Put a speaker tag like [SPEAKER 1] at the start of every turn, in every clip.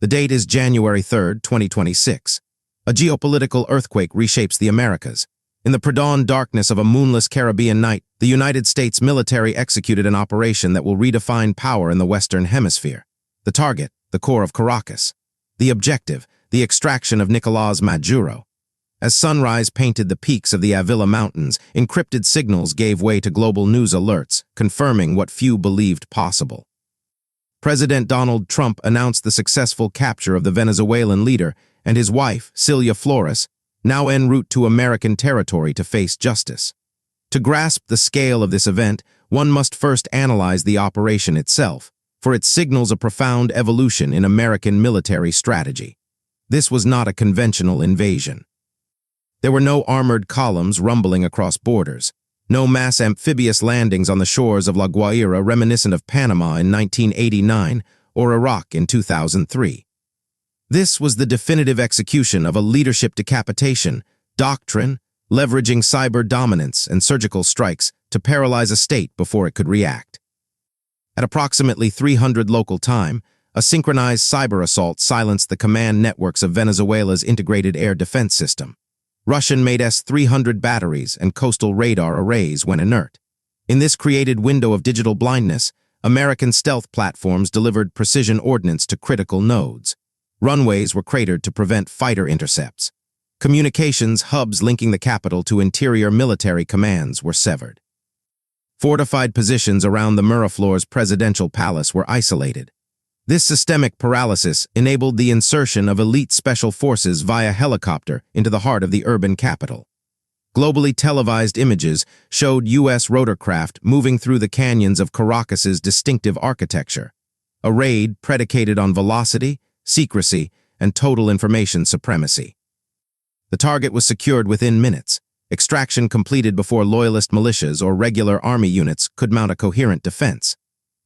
[SPEAKER 1] The date is January 3, 2026. A geopolitical earthquake reshapes the Americas. In the pre-dawn darkness of a moonless Caribbean night, the United States military executed an operation that will redefine power in the Western Hemisphere. The target, the core of Caracas. The objective, the extraction of Nicolas Maduro. As sunrise painted the peaks of the Avila Mountains, encrypted signals gave way to global news alerts, confirming what few believed possible. President Donald Trump announced the successful capture of the Venezuelan leader and his wife, Celia Flores, now en route to American territory to face justice. To grasp the scale of this event, one must first analyze the operation itself, for it signals a profound evolution in American military strategy. This was not a conventional invasion. There were no armored columns rumbling across borders, no mass amphibious landings on the shores of La Guaira reminiscent of Panama in 1989 or Iraq in 2003. This was the definitive execution of a leadership decapitation doctrine, leveraging cyber dominance and surgical strikes to paralyze a state before it could react. At approximately 300 local time, a synchronized cyber assault silenced the command networks of Venezuela's integrated air defense system. Russian-made S-300 batteries and coastal radar arrays went inert. In this created window of digital blindness, American stealth platforms delivered precision ordnance to critical nodes. Runways were cratered to prevent fighter intercepts. Communications hubs linking the capital to interior military commands were severed. Fortified positions around the Miraflores presidential palace were isolated. This systemic paralysis enabled the insertion of elite special forces via helicopter into the heart of the urban capital. Globally televised images showed U.S. rotorcraft moving through the canyons of Caracas's distinctive architecture, a raid predicated on velocity, secrecy, and total information supremacy. The target was secured within minutes, extraction completed before loyalist militias or regular army units could mount a coherent defense.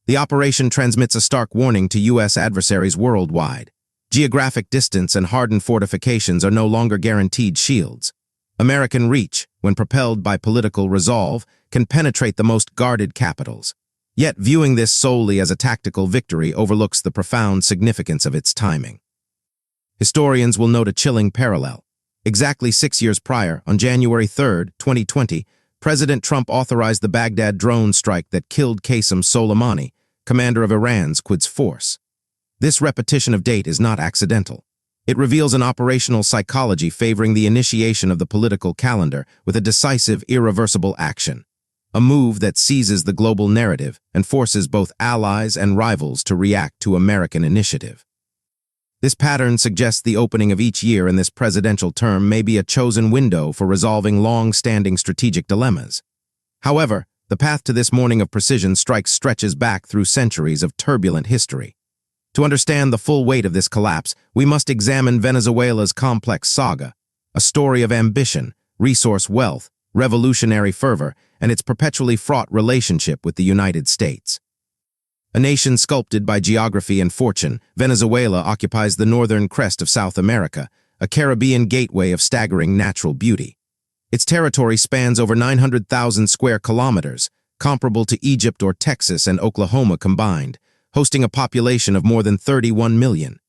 [SPEAKER 1] The operation transmits a stark warning to U.S. adversaries worldwide. Geographic distance and hardened fortifications are no longer guaranteed shields. American reach, when propelled by political resolve, can penetrate the most guarded capitals. Yet viewing this solely as a tactical victory overlooks the profound significance of its timing. Historians will note a chilling parallel. Exactly 6 years prior, on January 3, 2020, President Trump authorized the Baghdad drone strike that killed Qasem Soleimani, commander of Iran's Quds Force. This repetition of date is not accidental. It reveals an operational psychology favoring the initiation of the political calendar with a decisive, irreversible action. A move that seizes the global narrative and forces both allies and rivals to react to American initiative. This pattern suggests the opening of each year in this presidential term may be a chosen window for resolving long-standing strategic dilemmas. However, the path to this morning of precision strikes stretches back through centuries of turbulent history. To understand the full weight of this collapse, we must examine Venezuela's complex saga, a story of ambition, resource wealth, revolutionary fervor, and its perpetually fraught relationship with the United States. A nation sculpted by geography and fortune, Venezuela occupies the northern crest of South America, a Caribbean gateway of staggering natural beauty. Its territory spans over 900,000 square kilometers, comparable to Egypt or Texas and Oklahoma combined, hosting a population of more than 31 million.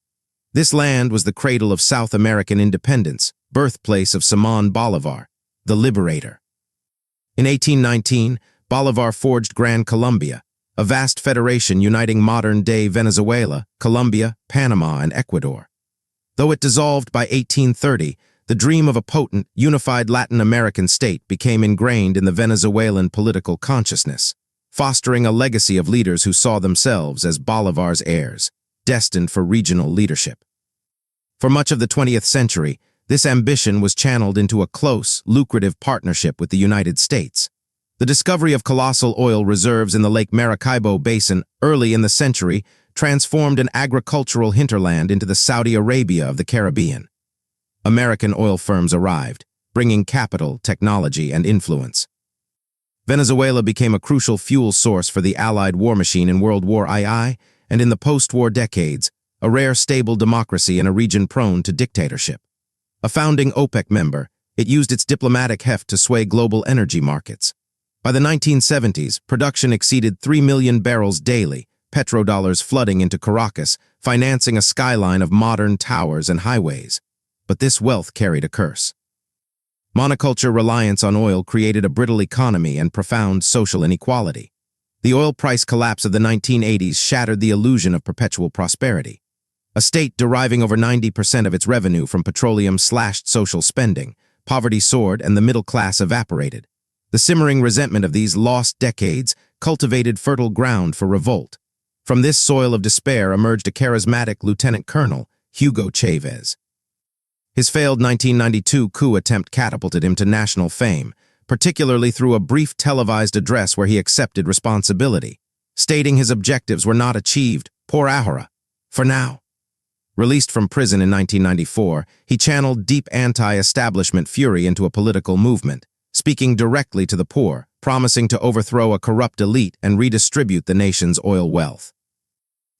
[SPEAKER 1] This land was the cradle of South American independence, birthplace of Simón Bolívar, the liberator. In 1819, Bolívar forged Gran Colombia, a vast federation uniting modern-day Venezuela, Colombia, Panama, and Ecuador. Though it dissolved by 1830, the dream of a potent, unified Latin American state became ingrained in the Venezuelan political consciousness, fostering a legacy of leaders who saw themselves as Bolívar's heirs, destined for regional leadership. For much of the 20th century, this ambition was channeled into a close, lucrative partnership with the United States. The discovery of colossal oil reserves in the Lake Maracaibo Basin early in the century transformed an agricultural hinterland into the Saudi Arabia of the Caribbean. American oil firms arrived, bringing capital, technology, and influence. Venezuela became a crucial fuel source for the Allied war machine in World War II, and in the post-war decades, a rare stable democracy in a region prone to dictatorship. A founding OPEC member, it used its diplomatic heft to sway global energy markets. By the 1970s, production exceeded 3 million barrels daily, petrodollars flooding into Caracas, financing a skyline of modern towers and highways. But this wealth carried a curse. Monoculture reliance on oil created a brittle economy and profound social inequality. The oil price collapse of the 1980s shattered the illusion of perpetual prosperity. A state deriving over 90% of its revenue from petroleum slashed social spending, poverty soared, and the middle class evaporated. The simmering resentment of these lost decades cultivated fertile ground for revolt. From this soil of despair emerged a charismatic lieutenant colonel, Hugo Chavez. His failed 1992 coup attempt catapulted him to national fame, particularly through a brief televised address where he accepted responsibility, stating his objectives were not achieved, por ahora, for now. Released from prison in 1994, he channeled deep anti-establishment fury into a political movement, speaking directly to the poor, promising to overthrow a corrupt elite and redistribute the nation's oil wealth.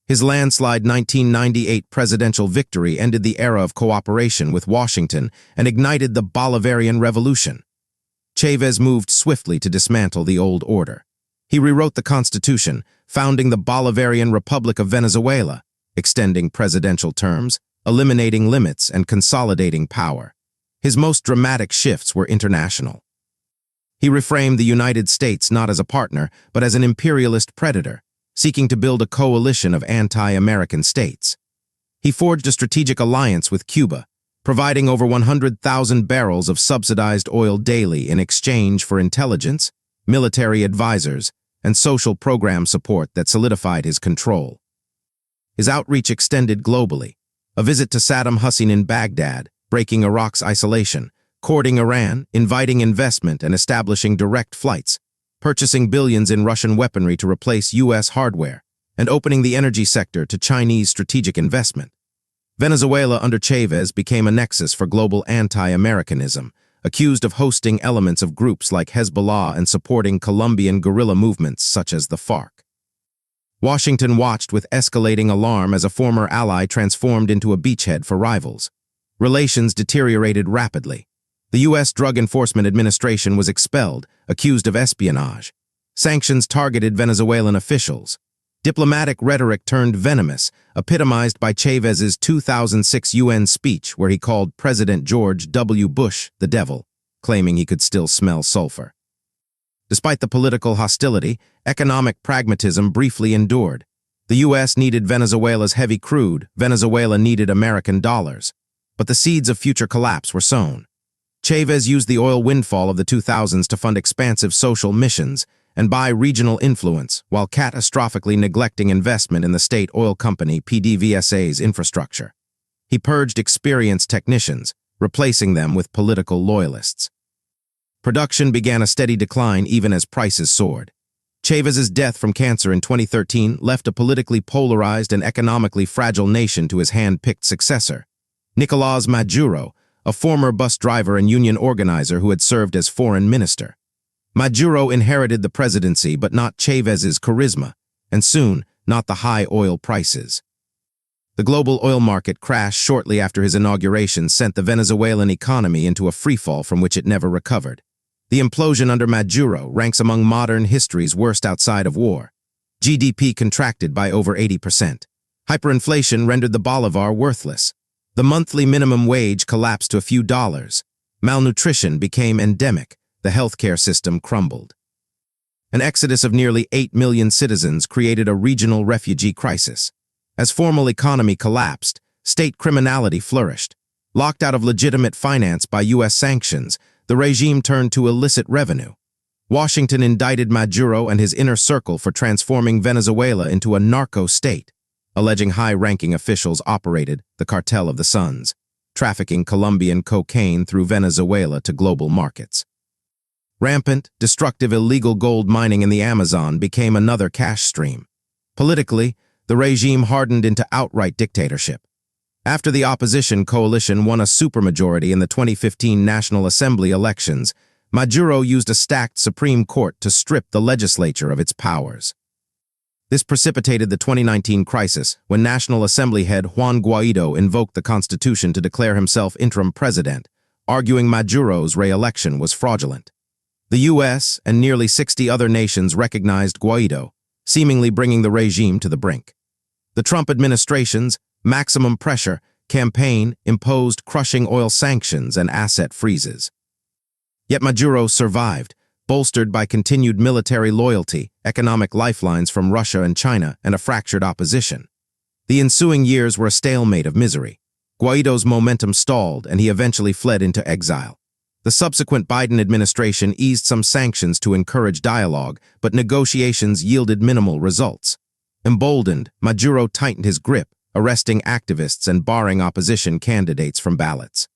[SPEAKER 1] His landslide 1998 presidential victory ended the era of cooperation with Washington and ignited the Bolivarian Revolution. Chavez moved swiftly to dismantle the old order. He rewrote the Constitution, founding the Bolivarian Republic of Venezuela, extending presidential terms, eliminating limits, and consolidating power. His most dramatic shifts were international. He reframed the United States not as a partner, but as an imperialist predator, seeking to build a coalition of anti-American states. He forged a strategic alliance with Cuba, providing over 100,000 barrels of subsidized oil daily in exchange for intelligence, military advisors, and social program support that solidified his control. His outreach extended globally. A visit to Saddam Hussein in Baghdad, breaking Iraq's isolation, courting Iran, inviting investment and establishing direct flights, purchasing billions in Russian weaponry to replace U.S. hardware, and opening the energy sector to Chinese strategic investment. Venezuela under Chavez became a nexus for global anti-Americanism, accused of hosting elements of groups like Hezbollah and supporting Colombian guerrilla movements such as the FARC. Washington watched with escalating alarm as a former ally transformed into a beachhead for rivals. Relations deteriorated rapidly. The U.S. Drug Enforcement Administration was expelled, accused of espionage. Sanctions targeted Venezuelan officials. Diplomatic rhetoric turned venomous, epitomized by Chavez's 2006 UN speech where he called President George W. Bush the devil, claiming he could still smell sulfur. Despite the political hostility, economic pragmatism briefly endured. The U.S. needed Venezuela's heavy crude, Venezuela needed American dollars. But the seeds of future collapse were sown. Chavez used the oil windfall of the 2000s to fund expansive social missions and buy regional influence while catastrophically neglecting investment in the state oil company PDVSA's infrastructure. He purged experienced technicians, replacing them with political loyalists. Production began a steady decline even as prices soared. Chavez's death from cancer in 2013 left a politically polarized and economically fragile nation to his hand-picked successor, Nicolas Maduro, a former bus driver and union organizer who had served as foreign minister. Maduro inherited the presidency but not Chavez's charisma, and soon, not the high oil prices. The global oil market crash shortly after his inauguration sent the Venezuelan economy into a freefall from which it never recovered. The implosion under Maduro ranks among modern history's worst outside of war. GDP contracted by over 80%. Hyperinflation rendered the bolivar worthless. The monthly minimum wage collapsed to a few dollars. Malnutrition became endemic. The healthcare system crumbled. An exodus of nearly 8 million citizens created a regional refugee crisis. As formal economy collapsed, state criminality flourished. Locked out of legitimate finance by U.S. sanctions, the regime turned to illicit revenue. Washington indicted Maduro and his inner circle for transforming Venezuela into a narco state, alleging high-ranking officials operated the Cartel of the Suns, trafficking Colombian cocaine through Venezuela to global markets. Rampant, destructive illegal gold mining in the Amazon became another cash stream. Politically, the regime hardened into outright dictatorship. After the opposition coalition won a supermajority in the 2015 National Assembly elections, Maduro used a stacked Supreme Court to strip the legislature of its powers. This precipitated the 2019 crisis when National Assembly head Juan Guaido invoked the Constitution to declare himself interim president, arguing Maduro's re-election was fraudulent. The U.S. and nearly 60 other nations recognized Guaido, seemingly bringing the regime to the brink. The Trump administration's maximum pressure campaign imposed crushing oil sanctions and asset freezes. Yet Maduro survived, bolstered by continued military loyalty, economic lifelines from Russia and China, and a fractured opposition. The ensuing years were a stalemate of misery. Guaido's momentum stalled, and he eventually fled into exile. The subsequent Biden administration eased some sanctions to encourage dialogue, but negotiations yielded minimal results. Emboldened, Maduro tightened his grip, arresting activists and barring opposition candidates from ballots.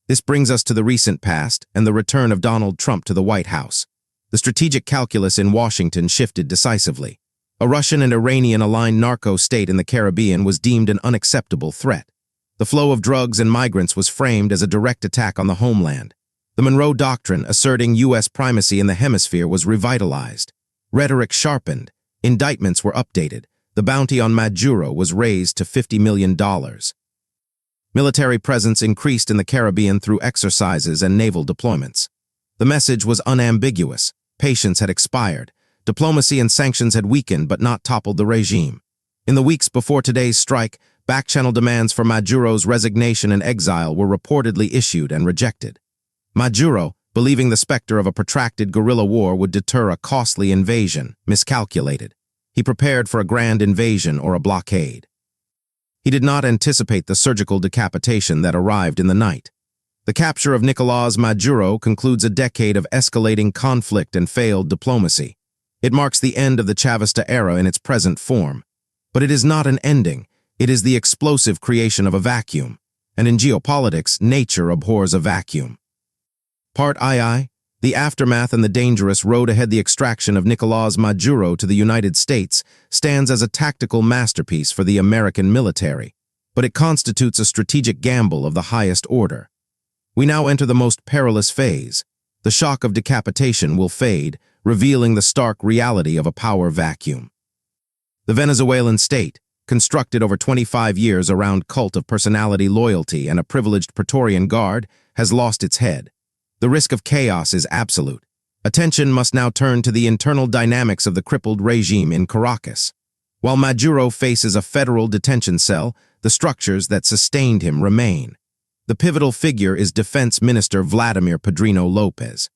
[SPEAKER 1] This brings us to the recent past and the return of Donald Trump to the White House. The strategic calculus in Washington shifted decisively. A Russian and Iranian-aligned narco-state in the Caribbean was deemed an unacceptable threat. The flow of drugs and migrants was framed as a direct attack on the homeland. The Monroe Doctrine, asserting U.S. primacy in the hemisphere, was revitalized. Rhetoric sharpened. Indictments were updated. The bounty on Maduro was raised to $50 million. Military presence increased in the Caribbean through exercises and naval deployments. The message was unambiguous. Patience had expired. Diplomacy and sanctions had weakened but not toppled the regime. In the weeks before today's strike, back-channel demands for Maduro's resignation and exile were reportedly issued and rejected. Maduro, believing the specter of a protracted guerrilla war would deter a costly invasion, miscalculated. He prepared for a grand invasion or a blockade. He did not anticipate the surgical decapitation that arrived in the night. The capture of Nicolas Maduro concludes a decade of escalating conflict and failed diplomacy. It marks the end of the Chavista era in its present form. But it is not an ending. It is the explosive creation of a vacuum. And in geopolitics, nature abhors a vacuum. Part II, the aftermath and the dangerous road ahead. The extraction of Nicolas Maduro to the United States stands as a tactical masterpiece for the American military, but it constitutes a strategic gamble of the highest order. We now enter the most perilous phase. The shock of decapitation will fade, revealing the stark reality of a power vacuum. The Venezuelan state, constructed over 25 years around cult of personality loyalty and a privileged Praetorian Guard, has lost its head. The risk of chaos is absolute. Attention must now turn to the internal dynamics of the crippled regime in Caracas. While Maduro faces a federal detention cell, the structures that sustained him remain. The pivotal figure is Defense Minister Vladimir Padrino Lopez.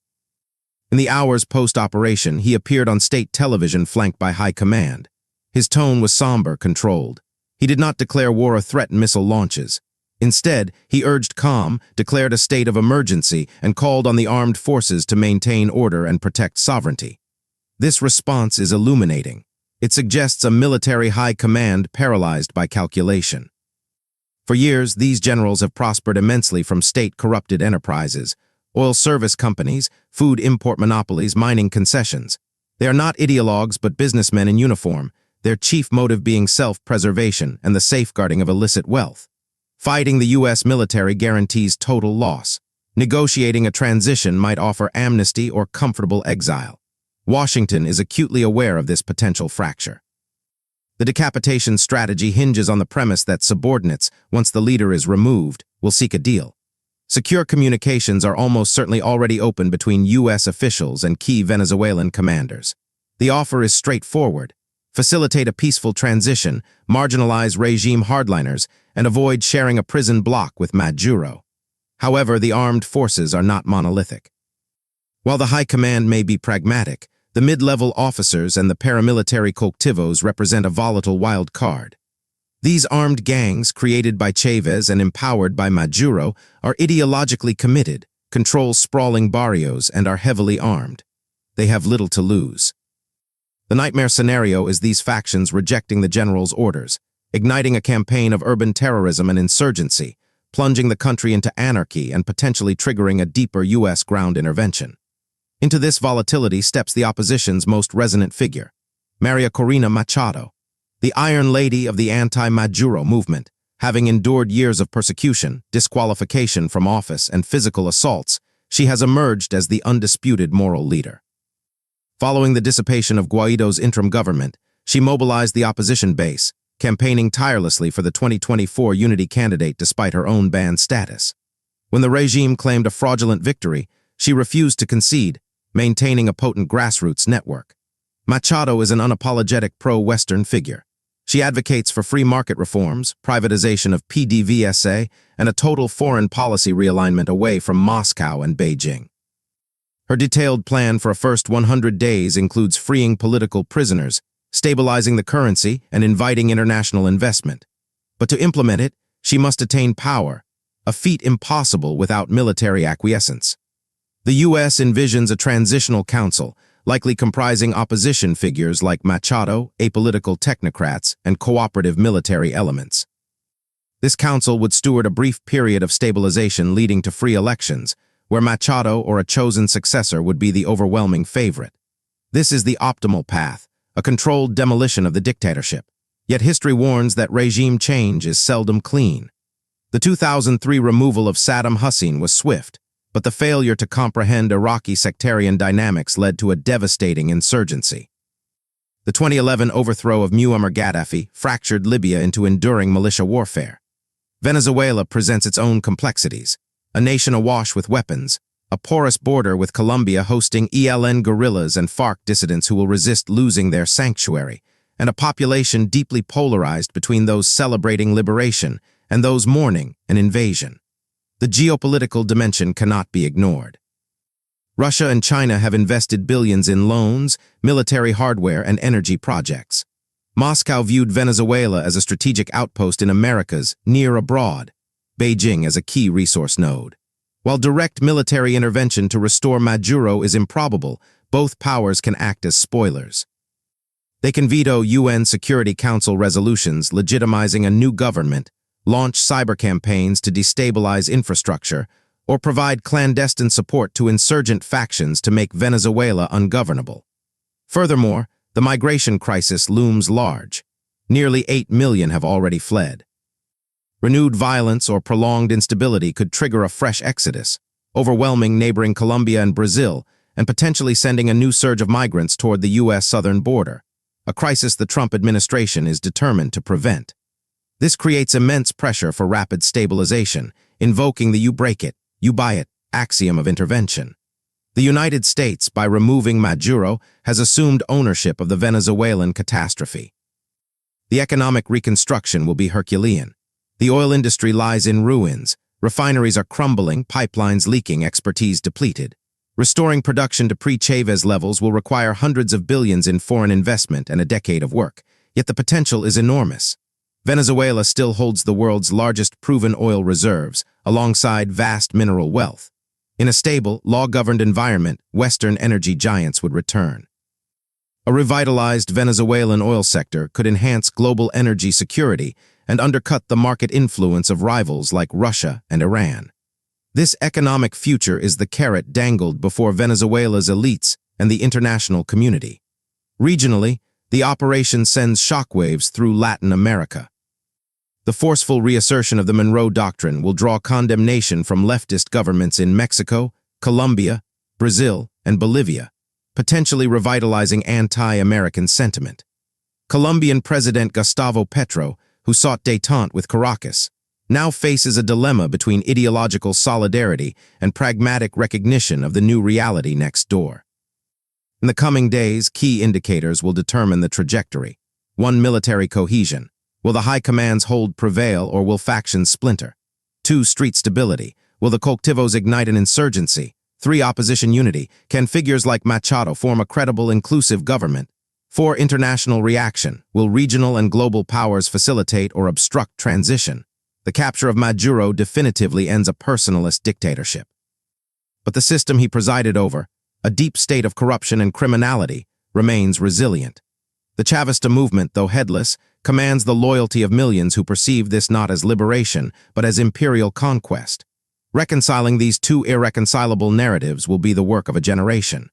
[SPEAKER 1] In the hours post-operation, he appeared on state television flanked by high command. His tone was somber, controlled. He did not declare war or threaten missile launches. Instead, he urged calm, declared a state of emergency, and called on the armed forces to maintain order and protect sovereignty. This response is illuminating. It suggests a military high command paralyzed by calculation. For years, these generals have prospered immensely from state-corrupted enterprises, oil service companies, food import monopolies, mining concessions. They are not ideologues but businessmen in uniform, their chief motive being self-preservation and the safeguarding of illicit wealth. Fighting the U.S. military guarantees total loss. Negotiating a transition might offer amnesty or comfortable exile. Washington is acutely aware of this potential fracture. The decapitation strategy hinges on the premise that subordinates, once the leader is removed, will seek a deal. Secure communications are almost certainly already open between U.S. officials and key Venezuelan commanders. The offer is straightforward. Facilitate a peaceful transition, marginalize regime hardliners, and avoid sharing a prison block with Maduro. However, the armed forces are not monolithic. While the high command may be pragmatic, the mid-level officers and the paramilitary colectivos represent a volatile wild card. These armed gangs, created by Chavez and empowered by Maduro, are ideologically committed, control sprawling barrios, and are heavily armed. They have little to lose. The nightmare scenario is these factions rejecting the general's orders, igniting a campaign of urban terrorism and insurgency, plunging the country into anarchy and potentially triggering a deeper U.S. ground intervention. Into this volatility steps the opposition's most resonant figure, Maria Corina Machado, the Iron Lady of the anti-Maduro movement. Having endured years of persecution, disqualification from office, and physical assaults, she has emerged as the undisputed moral leader. Following the dissipation of Guaido's interim government, she mobilized the opposition base, campaigning tirelessly for the 2024 unity candidate despite her own banned status. When the regime claimed a fraudulent victory, she refused to concede, maintaining a potent grassroots network. Machado is an unapologetic pro-Western figure. She advocates for free market reforms, privatization of PDVSA, and a total foreign policy realignment away from Moscow and Beijing. Her detailed plan for a first 100 days includes freeing political prisoners, stabilizing the currency, and inviting international investment. But to implement it, she must attain power, a feat impossible without military acquiescence. The U.S. envisions a transitional council, likely comprising opposition figures like Machado, apolitical technocrats, and cooperative military elements. This council would steward a brief period of stabilization leading to free elections, where Machado or a chosen successor would be the overwhelming favorite. This is the optimal path, a controlled demolition of the dictatorship. Yet history warns that regime change is seldom clean. The 2003 removal of Saddam Hussein was swift, but the failure to comprehend Iraqi sectarian dynamics led to a devastating insurgency. The 2011 overthrow of Muammar Gaddafi fractured Libya into enduring militia warfare. Venezuela presents its own complexities, a nation awash with weapons, a porous border with Colombia hosting ELN guerrillas and FARC dissidents who will resist losing their sanctuary, and a population deeply polarized between those celebrating liberation and those mourning an invasion. The geopolitical dimension cannot be ignored. Russia and China have invested billions in loans, military hardware, and energy projects. Moscow viewed Venezuela as a strategic outpost in Americas, near abroad, Beijing as a key resource node. While direct military intervention to restore Maduro is improbable, both powers can act as spoilers. They can veto UN Security Council resolutions legitimizing a new government, launch cyber campaigns to destabilize infrastructure, or provide clandestine support to insurgent factions to make Venezuela ungovernable. Furthermore, the migration crisis looms large. Nearly 8 million have already fled. Renewed violence or prolonged instability could trigger a fresh exodus, overwhelming neighboring Colombia and Brazil, and potentially sending a new surge of migrants toward the U.S. southern border, a crisis the Trump administration is determined to prevent. This creates immense pressure for rapid stabilization, invoking the "you break it, you buy it" axiom of intervention. The United States, by removing Maduro, has assumed ownership of the Venezuelan catastrophe. The economic reconstruction will be Herculean. The oil industry lies in ruins, refineries are crumbling, pipelines leaking, expertise depleted. Restoring production to pre-Chavez levels will require hundreds of billions in foreign investment and a decade of work, yet the potential is enormous. Venezuela still holds the world's largest proven oil reserves, alongside vast mineral wealth. In a stable, law-governed environment, Western energy giants would return. A revitalized Venezuelan oil sector could enhance global energy security and undercut the market influence of rivals like Russia and Iran. This economic future is the carrot dangled before Venezuela's elites and the international community. Regionally, the operation sends shockwaves through Latin America. The forceful reassertion of the Monroe Doctrine will draw condemnation from leftist governments in Mexico, Colombia, Brazil, and Bolivia, potentially revitalizing anti-American sentiment. Colombian President Gustavo Petro, who sought détente with Caracas, now faces a dilemma between ideological solidarity and pragmatic recognition of the new reality next door. In the coming days, key indicators will determine the trajectory. 1. Military cohesion. Will the high command's hold prevail or will factions splinter? 2. Street stability. Will the colectivos ignite an insurgency? 3. Opposition unity. Can figures like Machado form a credible, inclusive government? 4. International reaction. Will regional and global powers facilitate or obstruct transition? The capture of Maduro definitively ends a personalist dictatorship. But the system he presided over, a deep state of corruption and criminality, remains resilient. The Chavista movement, though headless, commands the loyalty of millions who perceive this not as liberation, but as imperial conquest. Reconciling these two irreconcilable narratives will be the work of a generation.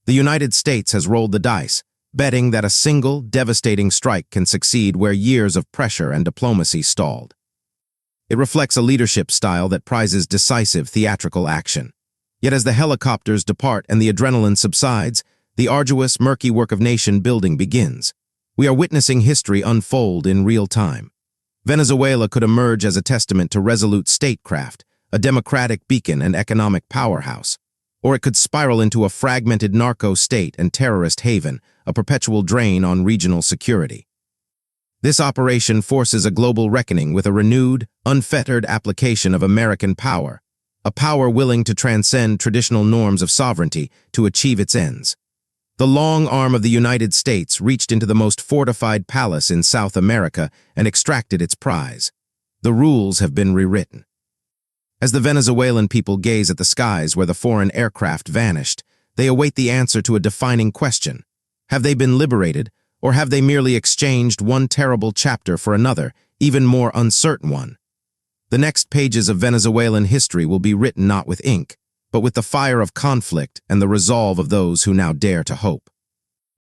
[SPEAKER 1] The United States has rolled the dice, betting that a single, devastating strike can succeed where years of pressure and diplomacy stalled. It reflects a leadership style that prizes decisive theatrical action. Yet as the helicopters depart and the adrenaline subsides, the arduous, murky work of nation-building begins. We are witnessing history unfold in real time. Venezuela could emerge as a testament to resolute statecraft, a democratic beacon and economic powerhouse. or it could spiral into a fragmented narco-state and terrorist haven, a perpetual drain on regional security. This operation forces a global reckoning with a renewed, unfettered application of American power, a power willing to transcend traditional norms of sovereignty to achieve its ends. The long arm of the United States reached into the most fortified palace in South America and extracted its prize. The rules have been rewritten. As the Venezuelan people gaze at the skies where the foreign aircraft vanished, they await the answer to a defining question. Have they been liberated, or have they merely exchanged one terrible chapter for another, even more uncertain one? The next pages of Venezuelan history will be written not with ink, but with the fire of conflict and the resolve of those who now dare to hope.